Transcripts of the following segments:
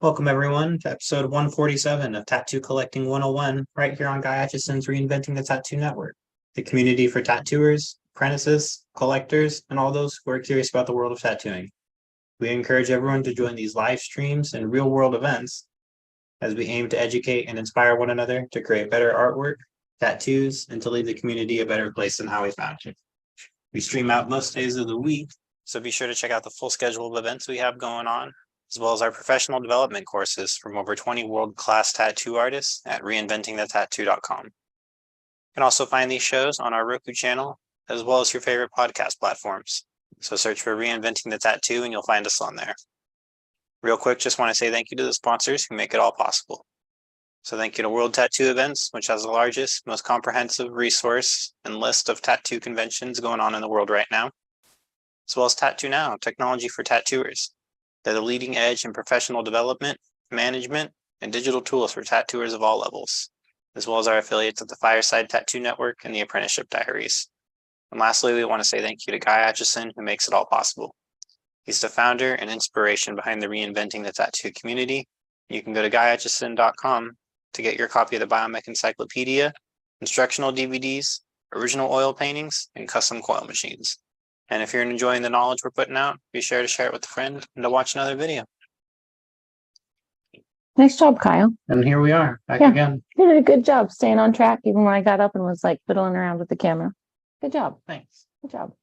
Welcome everyone to episode 147 of Tattoo Collecting 101, right here on Guy Atchison's Reinventing the Tattoo Network, the community for tattooers, apprentices, collectors, and all those who are curious about the world of tattooing. We encourage everyone to join these live streams and real world events as we aim to educate and inspire one another to create better artwork, tattoos, and to leave the community a better place than how we found it. We stream out most days of the week, so be sure to check out the full schedule of events we have going on, as well as our professional development courses from over 20 world-class tattoo artists at reinventingthetattoo.com. You can also find these shows on our Roku channel, as well as your favorite podcast platforms. So search for Reinventing the Tattoo and you'll find us on there. Real quick, just want to say thank you to the sponsors who make it all possible. So thank you to World Tattoo Events, which has the largest, most comprehensive resource and list of tattoo conventions going on in the world right now, as well as Tattoo Now, technology for tattooers. They're the leading edge in professional development, management, and digital tools for tattooers of all levels, as well as our affiliates at the Fireside Tattoo Network and the Apprenticeship Diaries. And lastly, we want to say thank you to Guy Atchison, who makes it all possible. He's the founder and inspiration behind the Reinventing the Tattoo community. You can go to guyatchison.com to get your copy of the Biomech Encyclopedia, instructional DVDs, original oil paintings, and custom coil machines. And if you're enjoying the knowledge we're putting out, be sure to share it with a friend and to watch another video. Nice job, Kyle. And here we are, back Yeah. again. You did a good job staying on track, even when I got up and was like fiddling around with the camera. Good job. Thanks. Good job.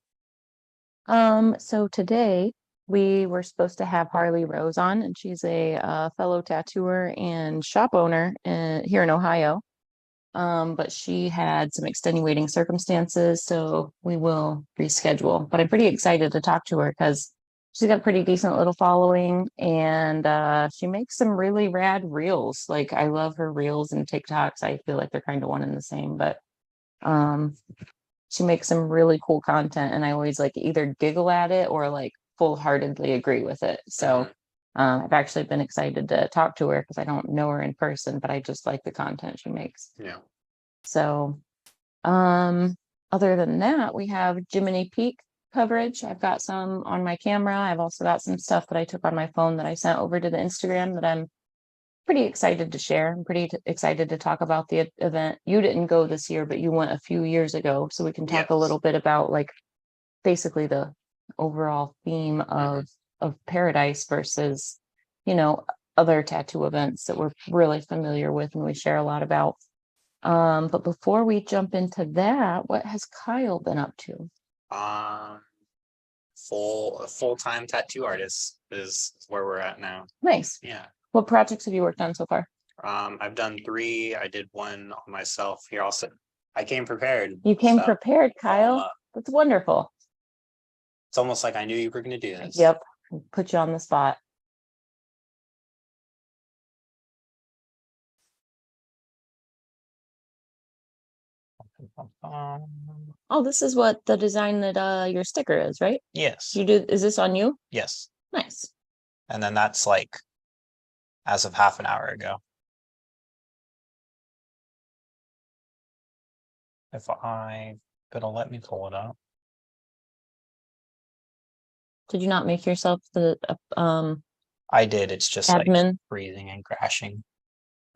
So today we were supposed to have Harley Rose on, and she's a fellow tattooer and shop owner here in Ohio. But she had some extenuating circumstances, so we will reschedule. But I'm pretty excited to talk to her because she's got a pretty decent little following, and she makes some really rad reels. Like, I love her reels and TikToks. I feel like they're kind of one and the same, but she makes some really cool content, and I always like either giggle at it or like full-heartedly agree with it. So I've actually been excited to talk to her because I don't know her in person, but I just like the content she makes. Yeah. So other than that, we have Jiminy Peak coverage. I've got some on my camera. I've also got some stuff that I took on my phone that I sent over to the Instagram that I'm pretty excited to share. I'm pretty excited to talk about the event. You didn't go this year, but you went a few years ago, so we can talk a little bit about like basically the overall theme of Paradise versus, you know, other tattoo events that we're really familiar with and we share a lot about. But before we jump into that, what has Kyle been up to? Full-time tattoo artist is where we're at now. Nice. Yeah. What projects have you worked on so far? I've done 3. I did one on myself. Here also, I came prepared. You came so prepared, Kyle. That's wonderful. It's almost like I knew you were going to do this. Yep. Put you on the spot. Oh, this is what the design that your sticker is, right? Yes. You did. Is this on you? Yes. Nice. And then that's like as of half an hour ago. If it'll let me pull it up. Did you not make yourself the I did. It's just admin? like freezing and crashing.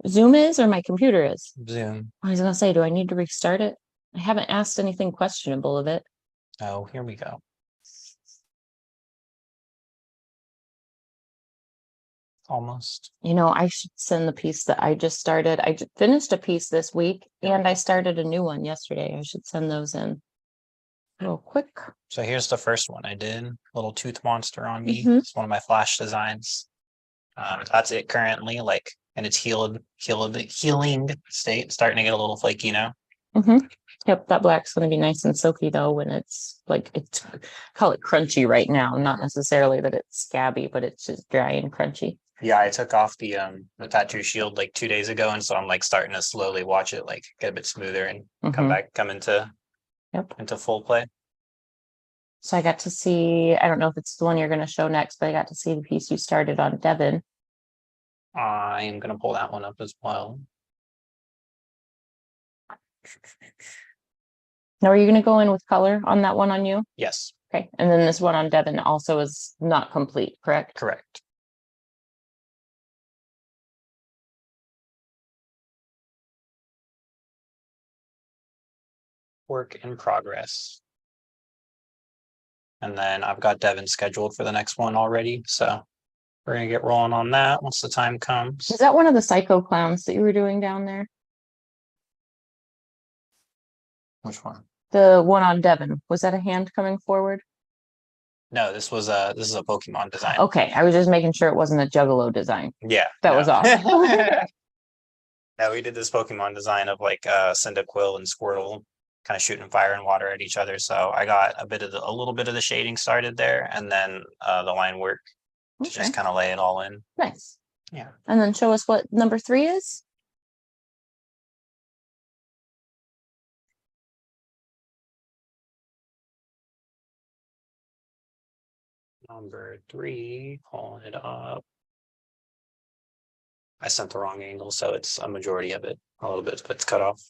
Zoom is, or my computer is? Zoom. I was gonna say, do I need to restart it? I haven't asked anything questionable of it. Oh, here we go. Almost. You know, I should send the piece that I just started. I just finished a piece this week and I started a new one yesterday. I should send those in real quick. So here's the first one I did. Little tooth monster on me. Mhm. It's one of my flash designs. That's it currently, like in its healing state, starting to get a little flaky now. Yep, that black's going to be nice and silky though when it's like, it's call it crunchy right now. Not necessarily that it's scabby, but it's just dry and crunchy. Yeah, I took off the tattoo shield like 2 days ago, and so I'm like starting to slowly watch it like get a bit smoother and come into full play. So I got to see, I don't know if it's the one you're going to show next, but I got to see the piece you started on Devin. I am going to pull that one up as well. Now, are you going to go in with color on that one on you? Yes. Okay. And then this one on Devin also is not complete, correct? Correct. work in progress. And then I've got Devin scheduled for the next one already, so we're gonna get rolling on that once the time comes. Is that one of the psycho clowns that you were doing down there? Which one? The one on Devon, was that a hand coming forward? No, this is a Pokemon design. Okay, I was just making sure it wasn't a Juggalo design. Yeah. That was awesome. Yeah, we did this Pokemon design of like Cyndaquil and Squirtle kind of shooting fire and water at each other. So I got a little bit of the shading started there, and then the line work to Okay, just kind of lay it all in. nice. Yeah. And then show us what number 3 is. Number 3, pulling it up. I sent the wrong angle, so it's a majority of it. A little bit, but it's cut off.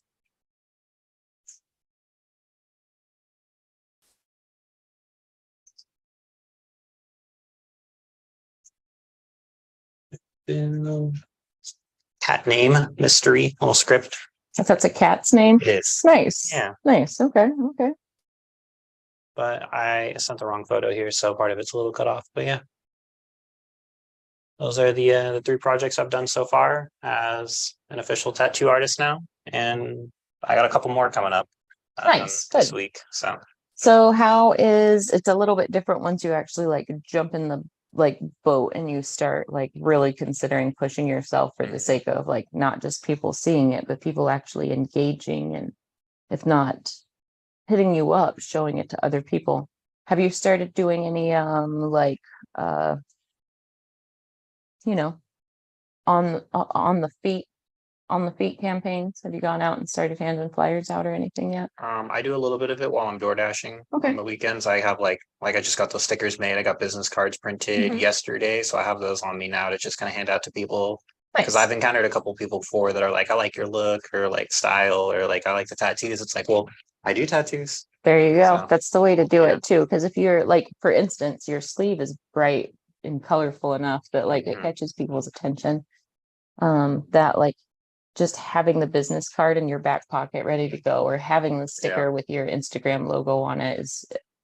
Cat name mystery, little script. If that's a cat's name. It is. Nice. Yeah. Nice. Okay. Okay. But I sent the wrong photo here, so part of it's a little cut off. But yeah, those are the 3 projects I've done so far as an official tattoo artist now, and I got a couple more coming up. Nice, This good. week. So how is it's a little bit different once you actually like jump in the like boat and you start like really considering pushing yourself for the sake of like not just people seeing it, but people actually engaging, and if not hitting you up, showing it to other people. Have you started doing any like you know, on the feet campaigns? Have you gone out and started handing flyers out or anything yet? I do a little bit of it while I'm door dashing. Okay. On the weekends, I have like I just got those stickers made. I got business cards printed Mhm. yesterday, so I have those on me now to just kind of hand out to people. Nice. Because I've encountered a couple people before that are like, I like your look, or like style, or like I like the tattoos. It's like, well, I do tattoos. There you go. So, That's the way to do yeah. it too. Because if you're like, for instance, your sleeve is bright and colorful enough that like it Mhm. catches people's attention. That like just having the business card in your back pocket ready to go, or having the sticker with your Instagram logo on it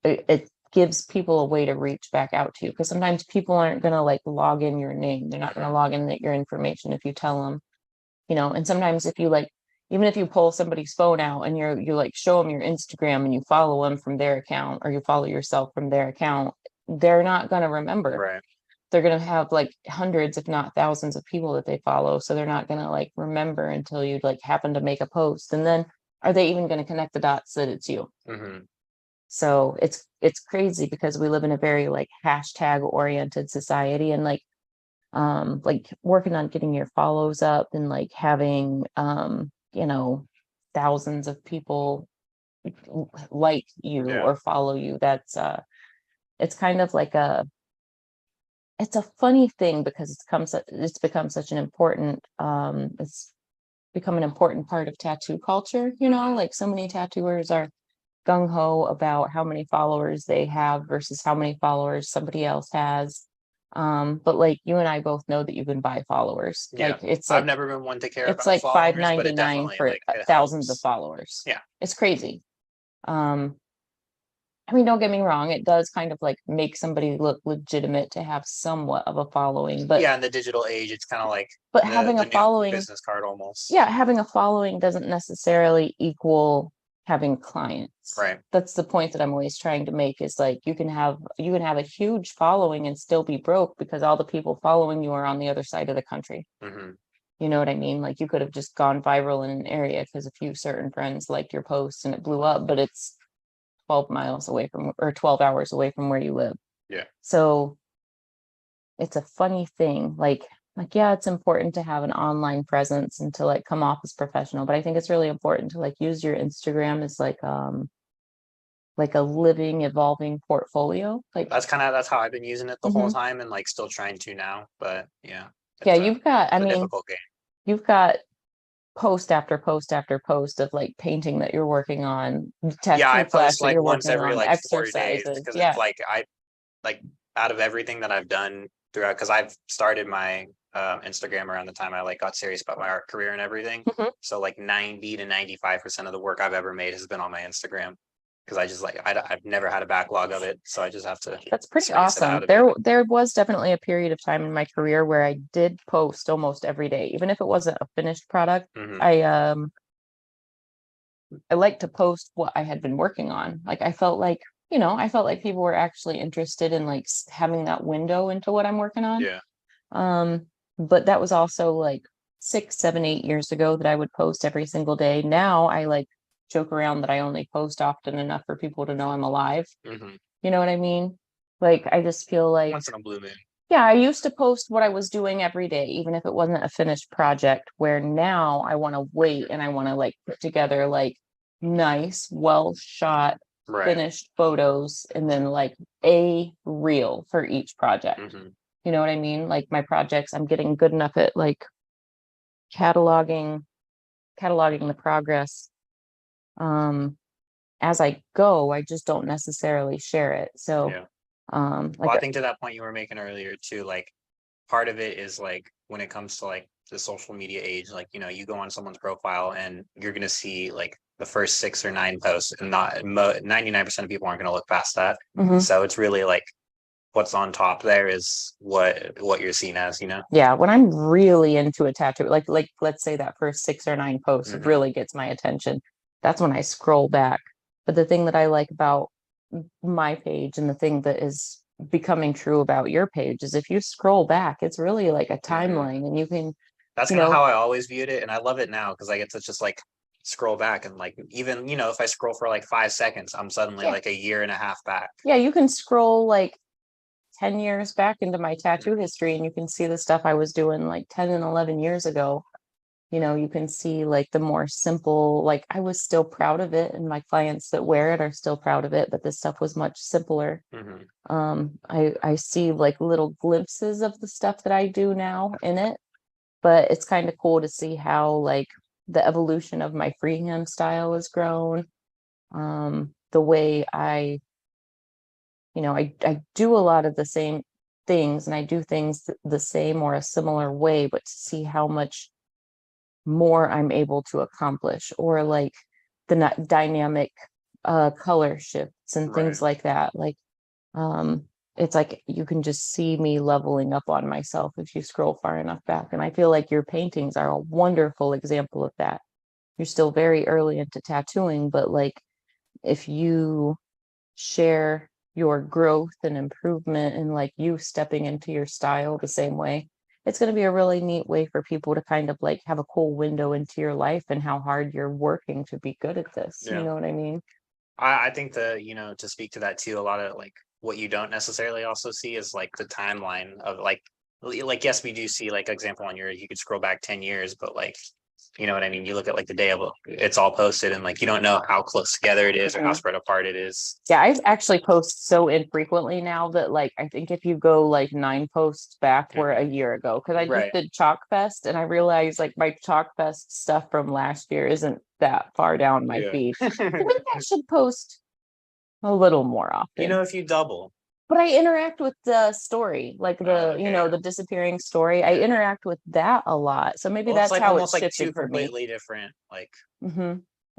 it gives people a way to reach back out to you. Because sometimes people aren't gonna like log in your name. They're not gonna log in your information if you tell them, and sometimes if you like, even if you pull somebody's phone out and you like show them your Instagram and you follow them from their account, or you follow yourself from their account, they're not going to remember. Right. They're going to have like hundreds, if not thousands of people that they follow. So they're not going to like remember until you like happen to make a post. And then are they even going to connect the dots that it's you? Mhm. So it's crazy because we live in a very like hashtag oriented society, and like working on getting your follows up and like having thousands of people like you Yeah. or follow you. That's it's kind of like it's a funny thing because it's become such an important it's become an important part of tattoo culture, like so many tattooers are gung-ho about how many followers they have versus how many followers somebody else has. But like you and I both know that you can buy followers. Yeah. Like it's I've like never been one to care it's about like followers, but it $5.99 definitely, for like, it thousands of helps. followers. Yeah. It's crazy. I mean, don't get me wrong, it does kind of like make somebody look legitimate to have somewhat of a following, but Yeah, in the digital age, it's kind of like having the a new following, business card almost. yeah, having a following doesn't necessarily equal having clients. Right. That's the point that I'm always trying to make, is like you can have a huge following and still be broke because all the people following you are on the other side of the country. Mm-hmm. You know what I mean? Like you could have just gone viral in an area because a few certain friends liked your post and it blew up, but it's 12 miles away from, or 12 hours away from where you live. Yeah. So it's a funny thing. Like, yeah, it's important to have an online presence and to like come off as professional, but I think it's really important to like use your Instagram as like a living, evolving portfolio. Like that's how I've been using it the whole Mhm. time, and like still trying to now. But yeah. Yeah, it's you've got, I a mean, difficult game. you've got post after post after post of like painting that you're working on, tattoo Yeah, I class post that like you're once working every on, like 4 days exercises. because Yeah. it's like I like out of everything that I've done throughout, because I've started my Instagram around the time I like got serious about my art career and everything. Mhm. So like 90 to 95% of the work I've ever made has been on my Instagram. Because I just like I've never had a backlog of it. So I just have to That's pretty space it awesome. out a bit. There was definitely a period of time in my career where I did post almost every day, even if it wasn't a finished product. Mhm. I like to post what I had been working on. Like I felt like, I felt like people were actually interested in like having that window into what I'm working on. Yeah. But that was also like 6, 7, 8 years ago that I would post every single day. Now I like joke around that I only post often enough for people to know I'm alive. Hmm. You know what I mean? Like I just feel like, Once in a blue moon. yeah, I used to post what I was doing every day, even if it wasn't a finished project, where now I want to wait and I want to like put together like nice, well shot, Right. finished photos and then like a reel for each project. Hmm. You know what I mean? Like my projects, I'm getting good enough at like cataloging the progress as I go. I just don't necessarily share it. So Yeah. like Well, I think to that point you were making earlier too, like part of it is like when it comes to like the social media age, like, you go on someone's profile and you're going to see like the first 6 or 9 posts and not 99% of people aren't going to look past that. Mhm. So it's really like what's on top there is what you're seen as, Yeah, when I'm really into a tattoo, like let's say that first 6 or 9 posts Mhm. really gets my attention. That's when I scroll back. But the thing that I like about my page and the thing that is becoming true about your page is if you scroll back, it's really like a timeline and you can, That's you kind of know, how I always viewed it. And I love it now because I get to just like scroll back and like even, if I scroll for like 5 seconds, I'm suddenly yeah, like a year and a half back. yeah, you can scroll like 10 years back into my tattoo history and you can see the stuff I was doing like 10 and 11 years ago. You can see like the more simple, like I was still proud of it and my clients that wear it are still proud of it, but this stuff was much simpler. Mhm. I see like little glimpses of the stuff that I do now in it, but it's kind of cool to see how like the evolution of my freehand style has grown. The way I do a lot of the same things and I do things the same or a similar way, but to see how much more I'm able to accomplish, or like the dynamic color shifts and things Right. like that. Like um it's like you can just see me leveling up on myself if you scroll far enough back. And I feel like your paintings are a wonderful example of that. You're still very early into tattooing, but like if you share your growth and improvement and like you stepping into your style the same way, it's going to be a really neat way for people to kind of like have a cool window into your life and how hard you're working to be good at this. You Yeah. know what I mean? I think to speak to that too, a lot of like what you don't necessarily also see is like the timeline of like yes, we do see like example on you could scroll back 10 years, but like you know what I mean? You look at like the day of it's all posted and like you don't know how close together it is or how Mhm. spread apart it is. Yeah, I actually post so infrequently now that like I think if you go like 9 posts back, we're a year ago, because I just Right. did Chalk Fest and I realized like my Chalk Fest stuff from last year isn't that far down my Yeah. feed. Maybe I should post a little more often. If you double. But I interact with the story, like Okay. the disappearing story. I interact with that a lot. So maybe Well, it's that's like how it almost like two shifted for me. completely different like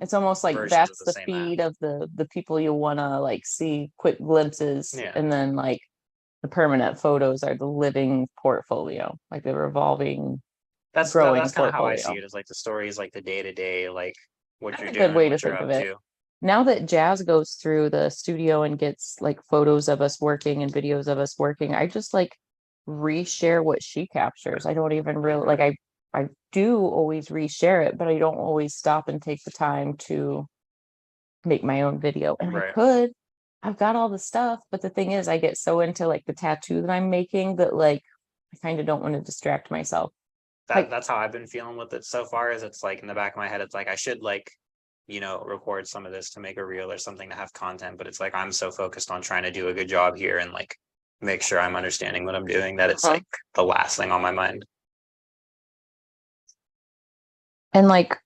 It's almost like versions of that's the the same app. feed of the people you want to like see quick glimpses, Yeah. and then like the permanent photos are the living portfolio, like the revolving, growing That's kind of how I portfolio. see it. Is like the story is like the day to day, like what That's you're a good doing, way to what you're think of up it. to. Now that Jazz goes through the studio and gets like photos of us working and videos of us working, I just like reshare what she captures. I don't even really like I do always reshare it, but I don't always stop and take the time to make my own video. And I Right. could. I've got all the stuff, but the thing is I get so into like the tattoo that I'm making that like I kind of don't want to distract myself. Like That's how I've been feeling with it so far. Is it's like in the back of my head, it's like I should like record some of this to make a reel or something to have content. But it's like I'm so focused on trying to do a good job here and like make sure I'm understanding what I'm doing that it's like the last thing on my mind. and like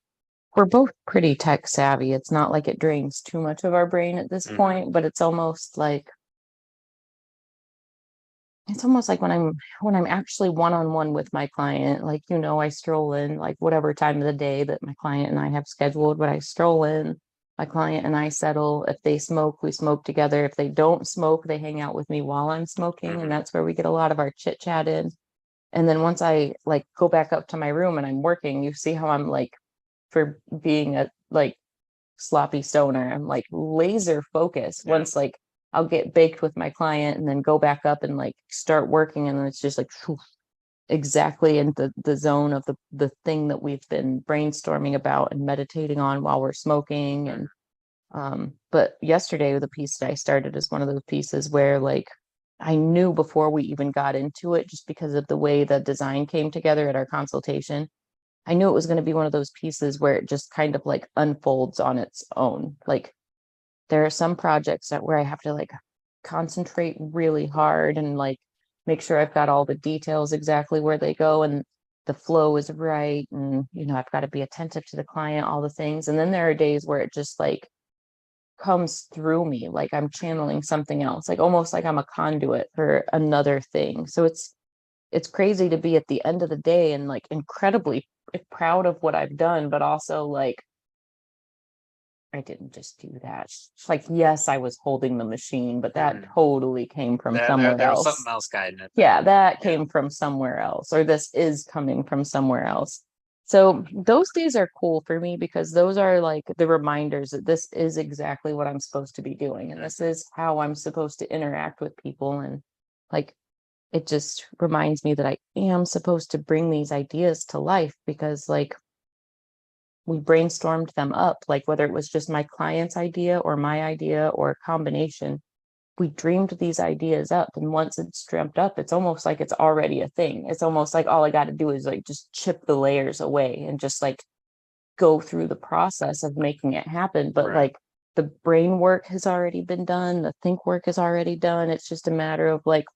we're both pretty tech savvy. It's not like it drains too much of our brain at this Mhm. point, but it's almost like it's almost like when I'm actually one-on-one with my client, like, I stroll in like whatever time of the day that my client and I have scheduled, but I stroll in, my client and I settle. If they smoke, we smoke together. If they don't smoke, they hang out with me while I'm smoking. Mhm. And that's where we get a lot of our chit chat in. And then once I like go back up to my room and I'm working, you see how I'm like, for being a like sloppy stoner, I'm like laser focused. Yeah. Once like I'll get baked with my client and then go back up and like start working, and then it's just like phew, exactly in the zone of the thing that we've been brainstorming about and meditating on while we're smoking. And but yesterday the piece that I started is one of those pieces where like I knew before we even got into it, just because of the way the design came together at our consultation, I knew it was going to be one of those pieces where it just kind of like unfolds on its own. Like there are some projects that where I have to like concentrate really hard and like make sure I've got all the details exactly where they go and the flow is right. And, I've got to be attentive to the client, all the things. And then there are days where it just like comes through me, like I'm channeling something else, like almost like I'm a conduit for another thing. So it's crazy to be at the end of the day and like incredibly proud of what I've done, but also like I didn't just do that. Like, yes, I was holding the machine, but that totally came from somewhere There was else. something else guiding it. Yeah, that Yeah. came from somewhere else, or this is coming from somewhere else. So those days are cool for me because those are like the reminders that this is exactly what I'm supposed to be doing. And this is how I'm supposed to interact with people. And like, it just reminds me that I am supposed to bring these ideas to life because like we brainstormed them up, like whether it was just my client's idea or my idea or a combination, we dreamed these ideas up. And once it's dreamt up, it's almost like it's already a thing. It's almost like all I got to do is like just chip the layers away and just like go through the process of making it happen. But Right. like the brain work has already been done, the think work is already done. It's just a matter of like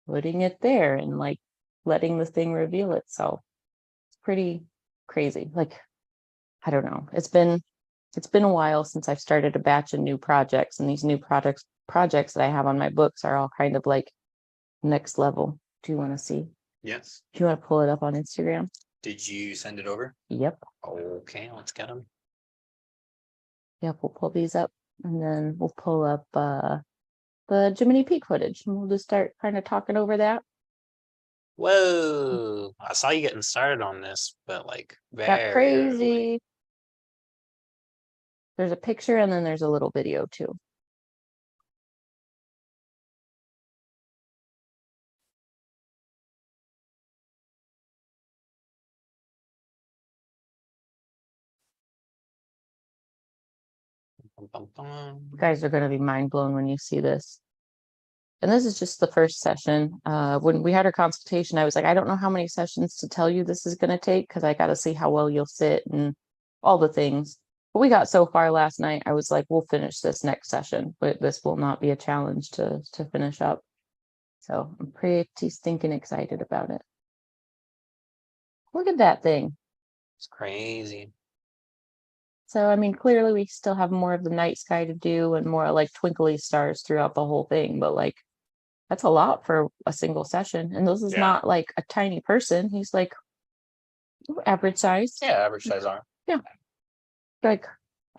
putting it there and like letting the thing reveal itself. It's pretty crazy. Like, I don't know. It's been a while since I've started a batch of new projects, and these new projects that I have on my books are all kind of like next level. Do you want to see? Yes. Do you want to pull it up on Instagram? Did you send it over? Yep. Okay, let's get them. Yep, we'll pull these up and then we'll pull up the Jiminy Peak footage and we'll just start kind of talking over that. Whoa, I saw you getting started on this, but like Got very early. crazy. There's a picture and then there's a little video too. Bum, bum, bum. You guys are going to be mind blown when you see this. And this is just the first session. When we had our consultation, I was like, I don't know how many sessions to tell you this is going to take because I got to see how well you'll sit and all the things. But we got so far last night, I was like, we'll finish this next session, but this will not be a challenge to finish up. So I'm pretty stinking excited about it. Look at that thing. It's crazy. So, I mean, clearly we still have more of the night sky to do and more like twinkly stars throughout the whole thing, but like that's a lot for a single session. And this is Yeah. not like a tiny person. He's like average size. Yeah, average size arm. Like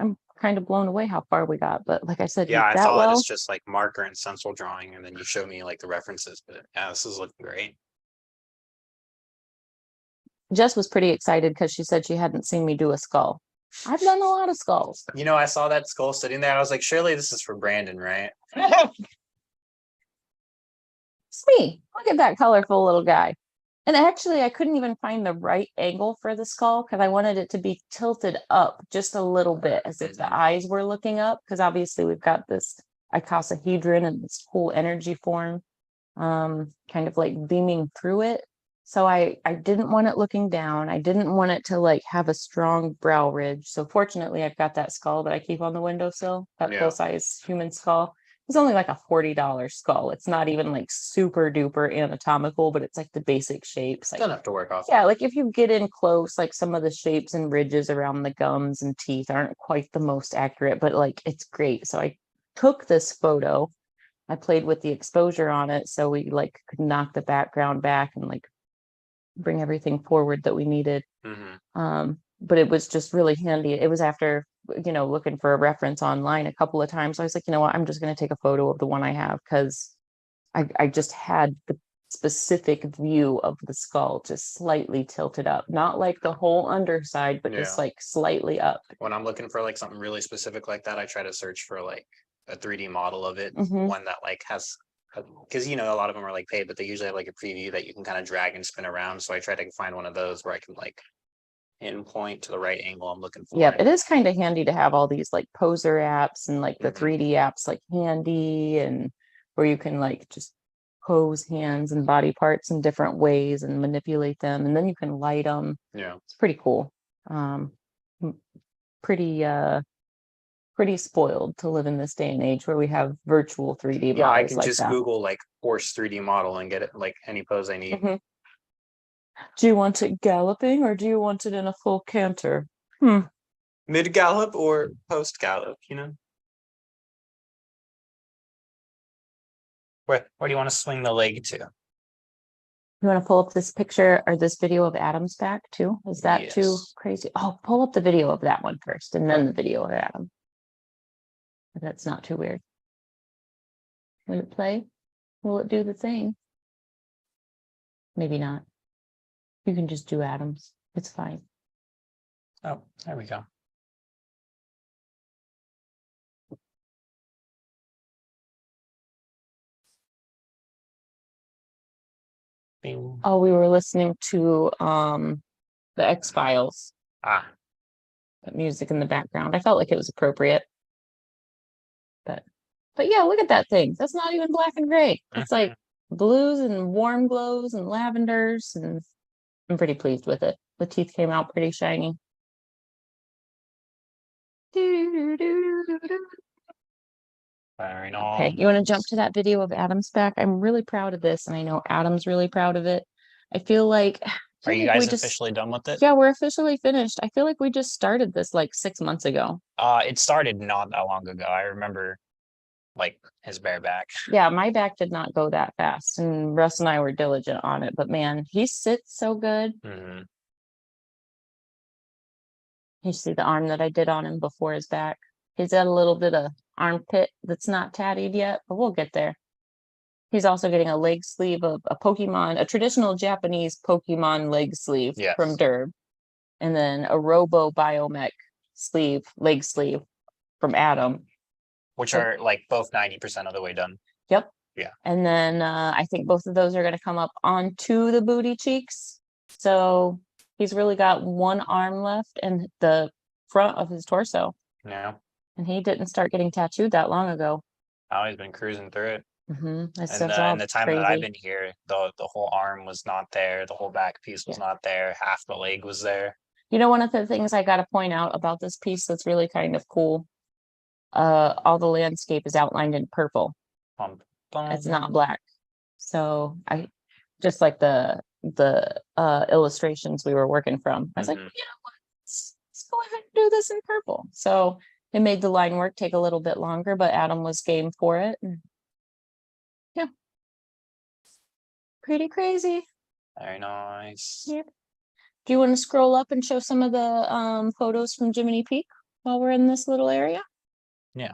I'm kind of blown away how far we got. But like I said, Yeah, I that thought well, it's just like marker and stencil drawing, and then you show me like the references. But yeah, this is looking great. Jess was pretty excited because she said she hadn't seen me do a skull. I've done a lot of skulls. You know, I saw that skull sitting there. I was like, surely this is for Brandon, right? It's me. Look at that colorful little guy. And actually, I couldn't even find the right angle for the skull because I wanted it to be tilted up just a little bit as if the eyes were looking up. Because obviously, we've got this icosahedron and this whole energy form kind of like beaming through it. So I didn't want it looking down. I didn't want it to like have a strong brow ridge. So fortunately, I've got that skull that I keep on the windowsill, that Yeah. full-size human skull. It's only like a $40 skull. It's not even like super duper anatomical, but it's like the basic shapes. It's Like, enough to work off. yeah, like if you get in close, like some of the shapes and ridges around the gums and teeth aren't quite the most accurate, but like it's great. So I took this photo I played with the exposure on it, so we like could knock the background back and like bring everything forward that we needed. But it was just really handy. It was after, looking for a reference online a couple of times. I was like, you know what, I'm just going to take a photo of the one I have, because I just had the specific view of the skull just slightly tilted up, not like the whole underside, but just Yeah. like slightly up. When I'm looking for like something really specific like that, I try to search for like a 3D model of it, Mhm. one that like has, because a lot of them are like paid, but they usually have like a preview that you can kind of drag and spin around. So I try to find one of those where I can like pinpoint to the right angle I'm looking for. Yep, it is kind of handy to have all these like poser apps and like the Mhm. 3D apps like handy, and where you can like just pose hands and body parts in different ways and manipulate them, and then you can light them. Yeah. It's pretty cool. M- pretty pretty spoiled to live in this day and age where we have virtual 3D Yeah, I models can like just that. Google like horse 3D model and get it like any pose I need. Mhm. Do you want it galloping or do you want it in a full canter? Hmm. Mid gallop or post gallop, Where do you want to swing the leg to? You want to pull up this picture or this video of Adam's back too? Is that too Yes. crazy? Oh, pull up the video of that one first and then the video of Adam. If that's not too weird. Will it play? Will it do the thing? Maybe not. You can just do Adam's. It's fine. Oh, there we go. Bing. Oh, we were listening to the X-Files, Ah, that music in the background. I felt like it was appropriate. But yeah, look at that thing. That's not even black and gray. It's like blues and warm glows and lavenders, and I'm pretty pleased with it. The teeth came out pretty shiny. very Okay, nice. you want to jump to that video of Adam's back? I'm really proud of this, and I know Adam's really proud of it. I feel like Are you we guys just officially done with it? yeah, we're officially finished. I feel like we just started this like 6 months ago. It started not that long ago. I remember like his bare back. Yeah, my back did not go that fast, and Russ and I were diligent on it. But man, he sits so good. Mhm. You see the arm that I did on him before his back. He's got a little bit of armpit that's not tatted yet, but we'll get there. He's also getting a leg sleeve of a Pokemon, a traditional Japanese Pokemon leg sleeve Yes. from Derb, and then a Robo Biomech sleeve, leg sleeve from Adam. Which So- are like both 90% of the way done. Yep. Yeah. And then I think both of those are going to come up onto the booty cheeks. So he's really got one arm left and the front of his torso. Yeah. And he didn't start getting tattooed that long ago. Oh, he's been cruising through it. That And stuff's all in the time that I've crazy. been here, the whole arm was not there, the whole back piece was not there, half the leg was there. You know, one of the things I got to point out about this piece that's really kind of cool, all the landscape is outlined in purple. It's not black. So I just like the illustrations we were working from. I was like, Mhm. you know what? Let's go ahead and do this in purple. So it made the line work take a little bit longer, but Adam was game for it. And yeah. Pretty crazy. Very nice. Yep. Do you want to scroll up and show some of the photos from Jiminy Peak while we're in this little area? Yeah.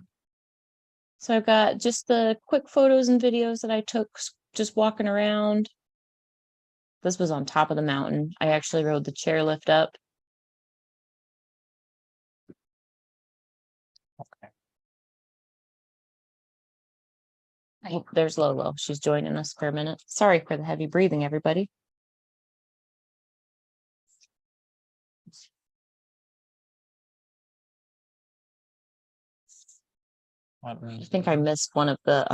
So I've got just the quick photos and videos that I took just walking around. This was on top of the mountain. I actually rode the chairlift up. Okay. Oh, there's Lolo. She's joining us for a minute. Sorry for the heavy breathing, everybody. I think I missed one of the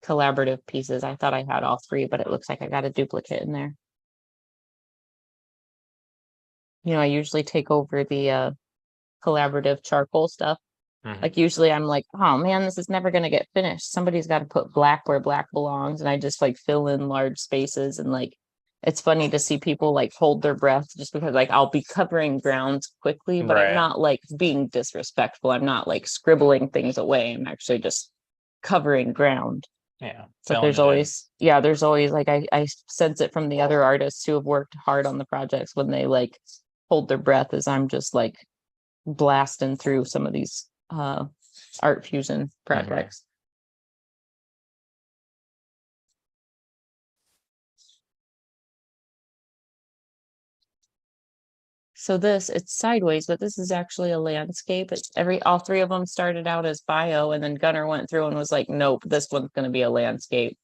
collaborative pieces. I thought I had all three, but it looks like I got a duplicate in there. You know, I usually take over the collaborative charcoal stuff. Mhm. Like usually I'm like, oh man, this is never gonna get finished. Somebody's got to put black where black belongs, and I just like fill in large spaces. And like it's funny to see people like hold their breath just because like I'll be covering grounds quickly, but Right. I'm not like being disrespectful. I'm not like scribbling things away. I'm actually just covering ground. Yeah. But filling there's it in. always like I sense it from the other artists who have worked hard on the projects when they like hold their breath as I'm just like blasting through some of these art fusion projects. So it's sideways, but this is actually a landscape. It's all three of them started out as bio, and then Gunnar went through and was like, nope, this one's going to be a landscape.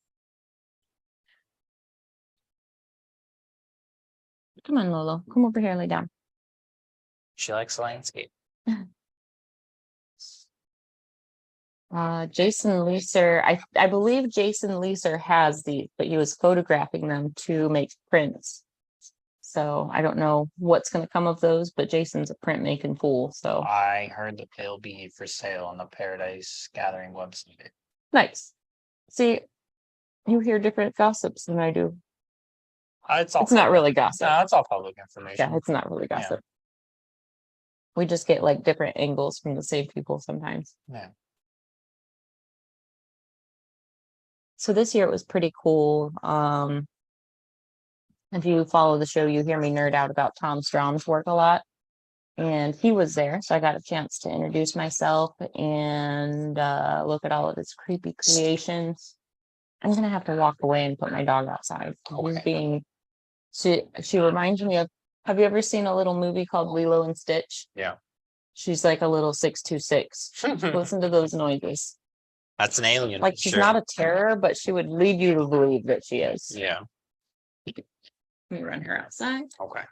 Come on, Lolo, come over here, lay down. She likes landscape. Jason Leeser, I believe Jason Leeser has these, but he was photographing them to make prints. So I don't know what's going to come of those, but Jason's a printmaking fool. So I heard that they'll be for sale on the Paradise Gathering website. nice. See, you hear different gossips than I do. It's not really gossip. No, it's all public information. Yeah, it's not really Yeah. gossip. We just get like different angles from the same people sometimes. Yeah. So this year it was pretty cool. If you follow the show, you hear me nerd out about Tom Strom's work a lot. And he was there, so I got a chance to introduce myself and look at all of his creepy creations. I'm gonna have to walk away and put my dog outside. Okay. She reminds me of, have you ever seen a little movie called Lilo and Stitch? Yeah. She's like a little 626. Listen to those noises. That's an alien. Like she's not a terror, but she would lead you to believe that she is. Yeah. Let me run her outside. Okay.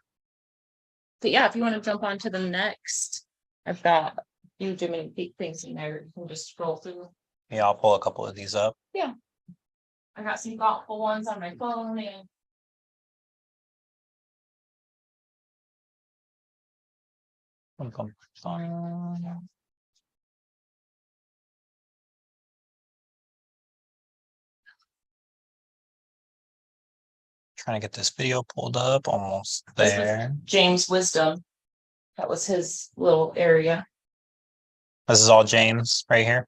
But yeah, if you want to jump on to the next, I've got a few Jiminy Peak things in there. You can just scroll through. Yeah, I'll pull a couple of these up. Yeah. I got some thoughtful ones on my phone and Trying to get this video pulled up, almost there. James Wisdom. That was his little area. This is all James right here.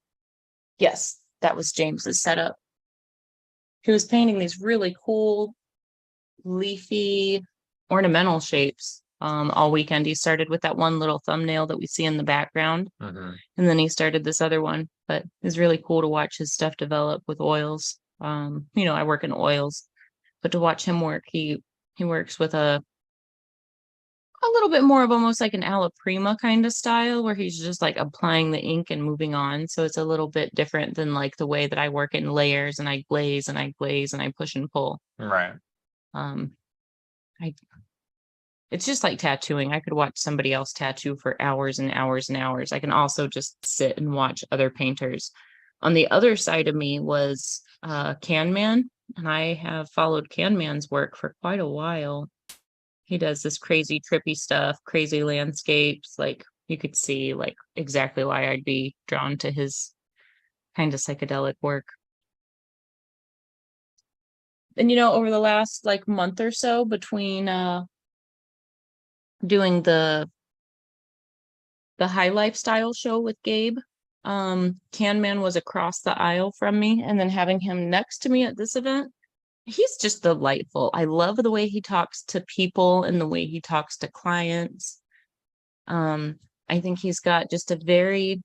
Yes, that was James's setup. He was painting these really cool, leafy, ornamental shapes all weekend. He started with that one little thumbnail that we see in the background, and then he started this other one. But it's really cool to watch his stuff develop with oils. I work in oils, but to watch him work, he works with a little bit more of almost like an alla prima kind of style where he's just like applying the ink and moving on. So it's a little bit different than like the way that I work in layers and I glaze and I glaze and I push and pull. Right. It's just like tattooing. I could watch somebody else tattoo for hours and hours and hours. I can also just sit and watch other painters. On the other side of me was Can Man, and I have followed Can Man's work for quite a while. He does this crazy trippy stuff, crazy landscapes. Like you could see like exactly why I'd be drawn to his kind of psychedelic work. And over the last like month or so between doing the High Lifestyle show with Gabe, Can Man was across the aisle from me, and then having him next to me at this event, he's just delightful. I love the way he talks to people and the way he talks to clients. I think he's got just a very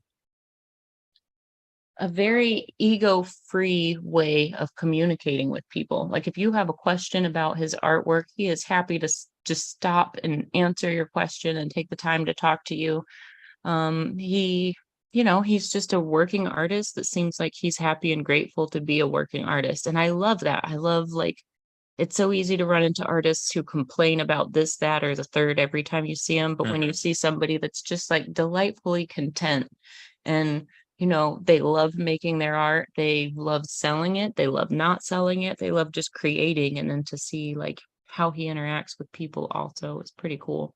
ego-free way of communicating with people. Like if you have a question about his artwork, he is happy to just stop and answer your question and take the time to talk to you. He's just a working artist that seems like he's happy and grateful to be a working artist. And I love that. I love like, it's so easy to run into artists who complain about this, that, or the third every time you see them. But when you see somebody that's just like delightfully content and, they love making their art, they love selling it, they love not selling it, they love just creating. And then to see like how he interacts with people also is pretty cool.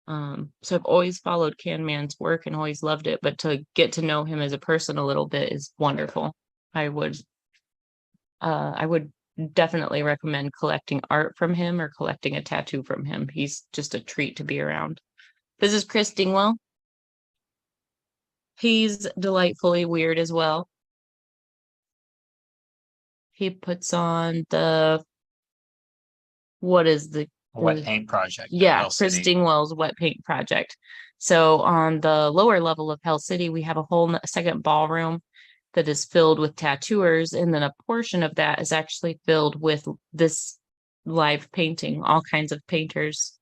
So I've always followed Can Man's work and always loved it, but to get to know him as a person a little bit is wonderful. I would definitely recommend collecting art from him or collecting a tattoo from him. He's just a treat to be around. This is Chris Dingwell. He's delightfully weird as well. he puts on the, what is the Wet paint project. in Yeah, Hill Chris City. Dingwell's wet paint project. So on the lower level of Hell City, we have a whole second ballroom that is filled with tattooers, and then a portion of that is actually filled with this live painting, all kinds of painters.